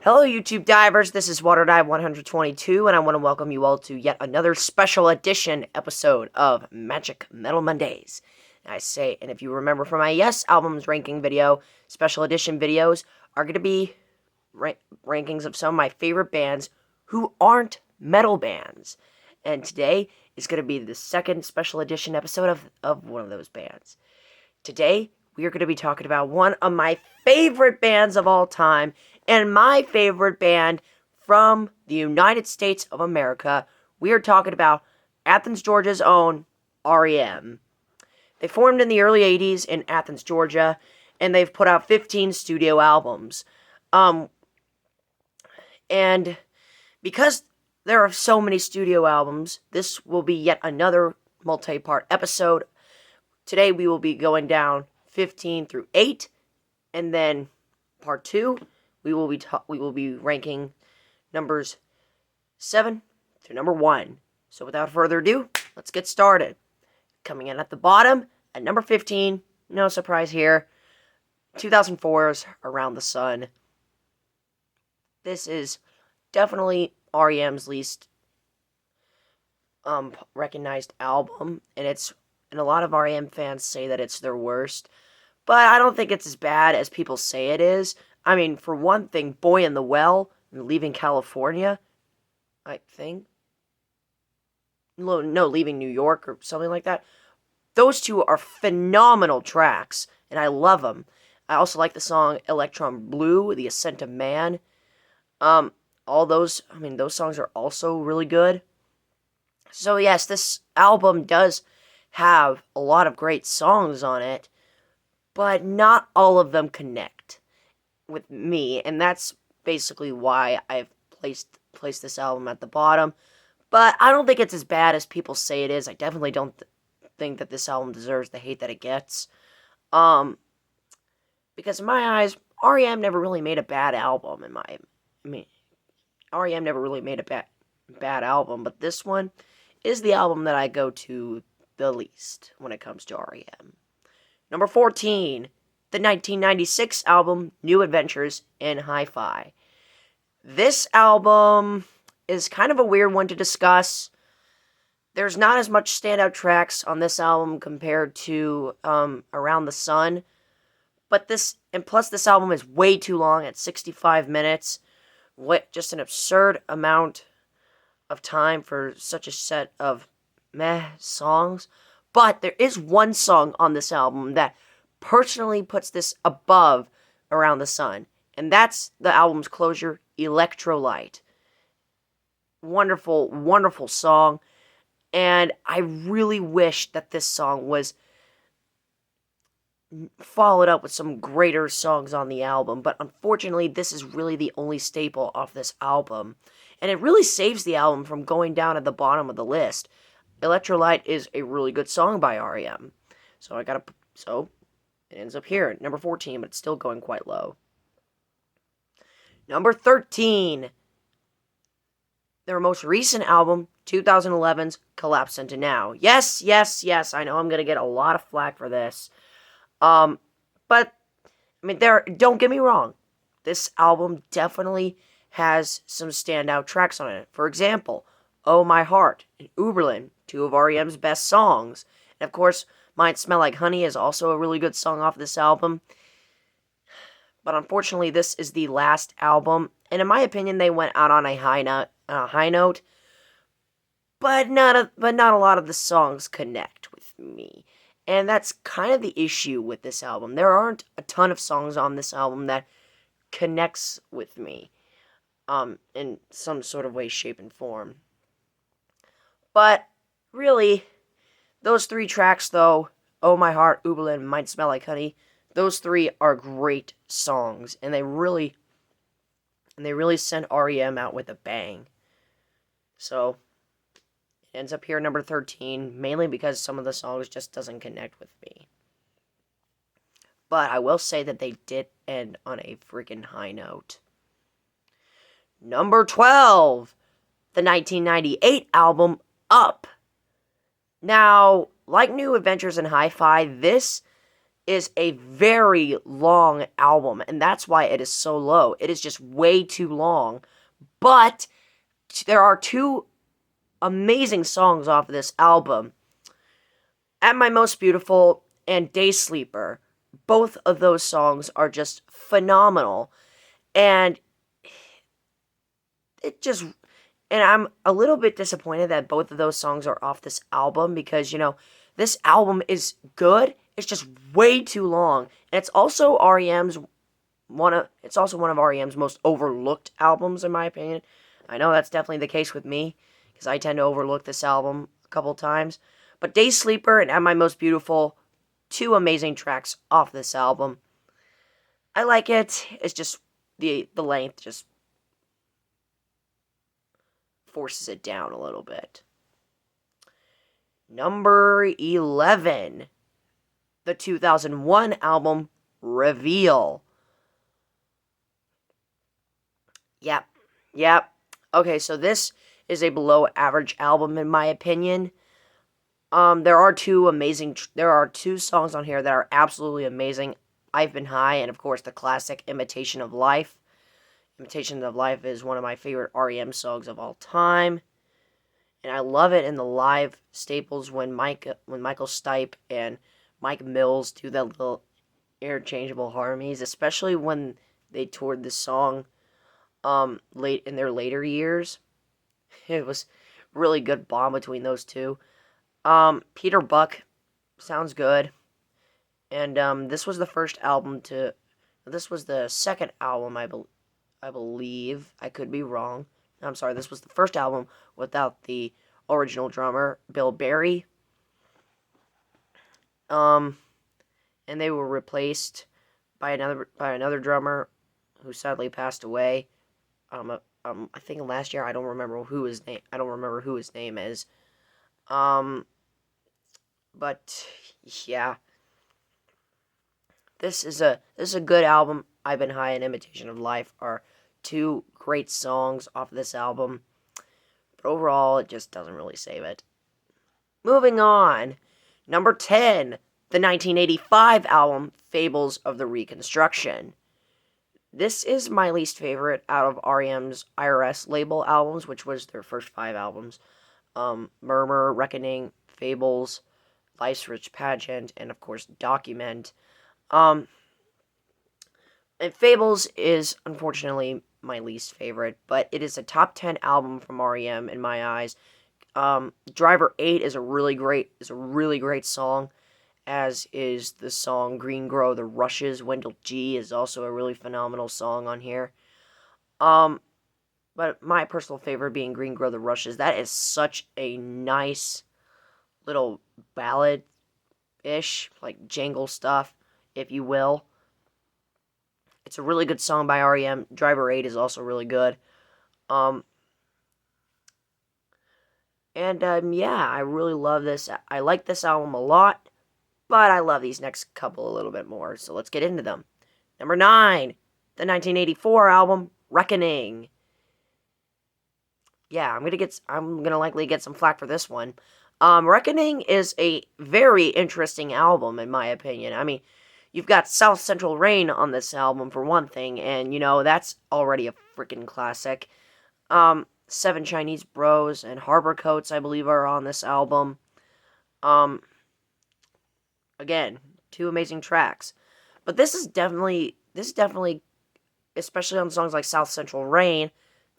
Hello YouTube divers, this is WaterDive 122 and I want to welcome you all to yet another special edition episode of Magic Metal Mondays. And if you remember from my Yes Albums ranking video, special edition videos are going to be rankings of some of my favorite bands who aren't metal bands. And today is going to be the second special edition episode of one of those bands. Today, we are going to be talking about one of my favorite bands of all time, and my favorite band from the United States of America. We are talking about Athens, Georgia's own R.E.M. They formed in the early 80s in Athens, Georgia, and they've put out 15 studio albums. And because there are so many studio albums, this will be yet another multi-part episode. Today we will be going down 15 through 8, and then part 2, we will be ranking numbers 7 to number 1. So without further ado, let's get started. Coming in at the bottom, at number 15, no surprise here, 2004's Around the Sun. This is definitely R.E.M's least recognized album, and a lot of R.E.M fans say that it's their worst, but I don't think it's as bad as people say it is. I mean, for one thing, Boy in the Well and Leaving California, I think. No, Leaving New York or something like that. Those two are phenomenal tracks, and I love them. I also like the song Electron Blue, The Ascent of Man. Those songs are also really good. So yes, this album does have a lot of great songs on it, but not all of them connect with me, and that's basically why I've placed this album at the bottom. But I don't think it's as bad as people say it is. I definitely don't think that this album deserves the hate that it gets. Because in my eyes, R.E.M never really made a bad album. R.E.M never really made a bad album, but this one is the album that I go to the least when it comes to R.E.M. Number 14, the 1996 album New Adventures in Hi-Fi. This album is kind of a weird one to discuss. There's not as much standout tracks on this album compared to Around the Sun, but this album is way too long at 65 minutes. Just an absurd amount of time for such a set of meh songs. But there is one song on this album that personally puts this above Around the Sun, and that's the album's closure, Electrolyte. Wonderful, wonderful song, and I really wish that this song was followed up with some greater songs on the album, but unfortunately this is really the only staple off this album, and it really saves the album from going down at the bottom of the list. Electrolyte is a really good song by R.E.M. So it ends up here at number 14, but it's still going quite low. Number 13, their most recent album, 2011's Collapse Into Now. Yes, I know I'm going to get a lot of flack for this. But, don't get me wrong. This album definitely has some standout tracks on it. For example, Oh My Heart and Uberlin, two of R.E.M's best songs. And of course, Might Smell Like Honey is also a really good song off this album. But unfortunately, this is the last album, and in my opinion, they went out on a high note. But not a lot of the songs connect with me, and that's kind of the issue with this album. There aren't a ton of songs on this album that connects with me, in some sort of way, shape, and form. But really, those three tracks, though, Oh My Heart, Uberlin, Might Smell Like Honey, those three are great songs, and they really send R.E.M out with a bang. So, it ends up here number 13, mainly because some of the songs just doesn't connect with me. But I will say that they did end on a freaking high note. Number 12, the 1998 album Up. Now, like New Adventures in Hi-Fi, this is a very long album, and that's why it is so low. It is just way too long. But there are two amazing songs off of this album. At My Most Beautiful and Day Sleeper. Both of those songs are just phenomenal. And it just and I'm a little bit disappointed that both of those songs are off this album because, this album is good. It's just way too long. And it's also one of R.E.M's most overlooked albums in my opinion. I know that's definitely the case with me because I tend to overlook this album a couple times. But Day Sleeper and At My Most Beautiful, two amazing tracks off this album. I like it. It's just the length just forces it down a little bit. Number 11, the 2001 album Reveal. Yep. Okay, so this is a below average album in my opinion. There are two songs on here that are absolutely amazing. I've Been High and of course the classic Imitation of Life. Imitation of Life is one of my favorite R.E.M. songs of all time. And I love it in the live staples when Michael Stipe and Mike Mills do that little interchangeable harmonies, especially when they toured this song late in their later years. It was really good bond between those two. Peter Buck sounds good. And this was the second album, I believe. I could be wrong. I'm sorry, this was the first album without the original drummer, Bill Berry. And they were replaced by another drummer who sadly passed away. I think last year. I don't remember who his name is. But yeah, this is a good album. I've Been High and Imitation of Life are two great songs off of this album. But overall, it just doesn't really save it. Moving on. Number 10, the 1985 album Fables of the Reconstruction. This is my least favorite out of R.E.M's IRS label albums, which was their first 5 albums. Murmur, Reckoning, Fables, Life's Rich Pageant, and of course Document. And Fables is unfortunately my least favorite, but it is a top 10 album from R.E.M. in my eyes. Driver 8 is a really great song, as is the song Green Grow the Rushes. Wendell G is also a really phenomenal song on here. But my personal favorite being Green Grow the Rushes. That is such a nice little ballad-ish, like jangle stuff, if you will. It's a really good song by R.E.M. Driver 8 is also really good. Yeah, I really love this. I like this album a lot, but I love these next couple a little bit more, so let's get into them. Number 9, the 1984 album, Reckoning. Yeah, I'm gonna likely get some flack for this one. Reckoning is a very interesting album, in my opinion. I mean, you've got South Central Rain on this album, for one thing, and, that's already a freaking classic. Seven Chinese Bros and Harbor Coats, I believe, are on this album. Again, two amazing tracks. But this is definitely, especially on songs like South Central Rain,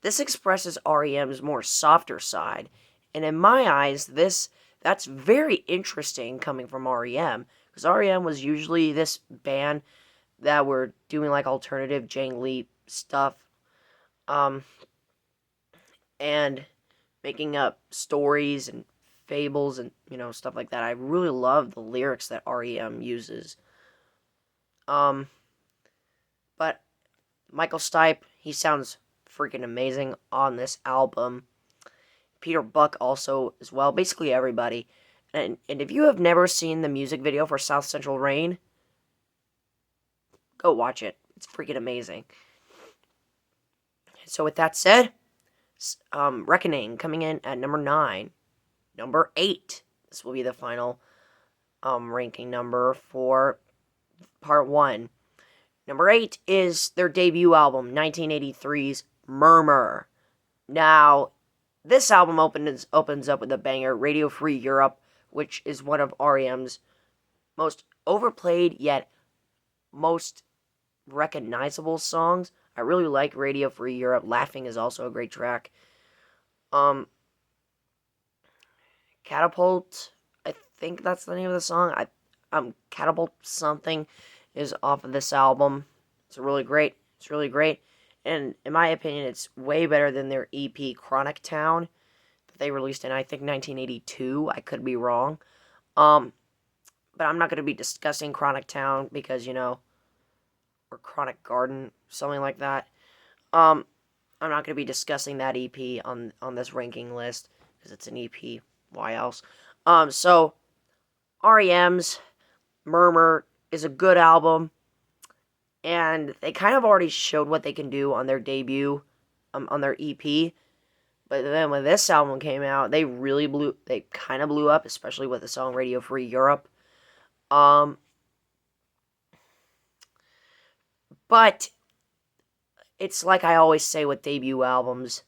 this expresses R.E.M's more softer side. And in my eyes, that's very interesting coming from R.E.M. Because R.E.M. was usually this band that were doing like alternative jangly stuff. And making up stories and fables and, stuff like that. I really love the lyrics that R.E.M. uses. But Michael Stipe, he sounds freaking amazing on this album. Peter Buck also as well. Basically everybody. And if you have never seen the music video for South Central Rain, go watch it. It's freaking amazing. So with that said, Reckoning coming in at number 9. Number 8. This will be the final ranking number for Part 1. Number 8 is their debut album, 1983's Murmur. Now, this album opens up with a banger, Radio Free Europe, which is one of R.E.M's most overplayed yet most recognizable songs. I really like Radio Free Europe. Laughing is also a great track. Catapult, I think that's the name of the song. Catapult something is off of this album. It's really great. It's really great. And in my opinion, it's way better than their EP Chronic Town that they released in, I think, 1982. I could be wrong. But I'm not going to be discussing Chronic Town because, or Chronic Garden, something like that. I'm not going to be discussing that EP on this ranking list because it's an EP. Why else? So R.E.M's Murmur is a good album, and they kind of already showed what they can do on their debut, on their EP. But then when this album came out, they kind of blew up, especially with the song Radio Free Europe. But it's like I always say with debut albums,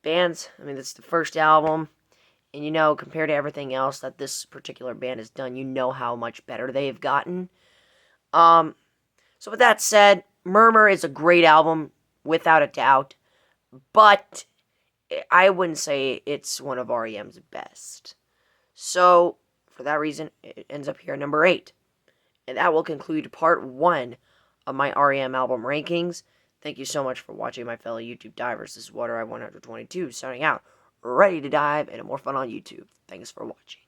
bands, it's the first album, and compared to everything else that this particular band has done, how much better they've gotten. So with that said, Murmur is a great album, without a doubt, but I wouldn't say it's one of R.E.M's best. So, for that reason, it ends up here at number 8. And that will conclude part 1 of my R.E.M album rankings. Thank you so much for watching, my fellow YouTube divers. This is WaterEye 122 signing out, ready to dive into more fun on YouTube. Thanks for watching.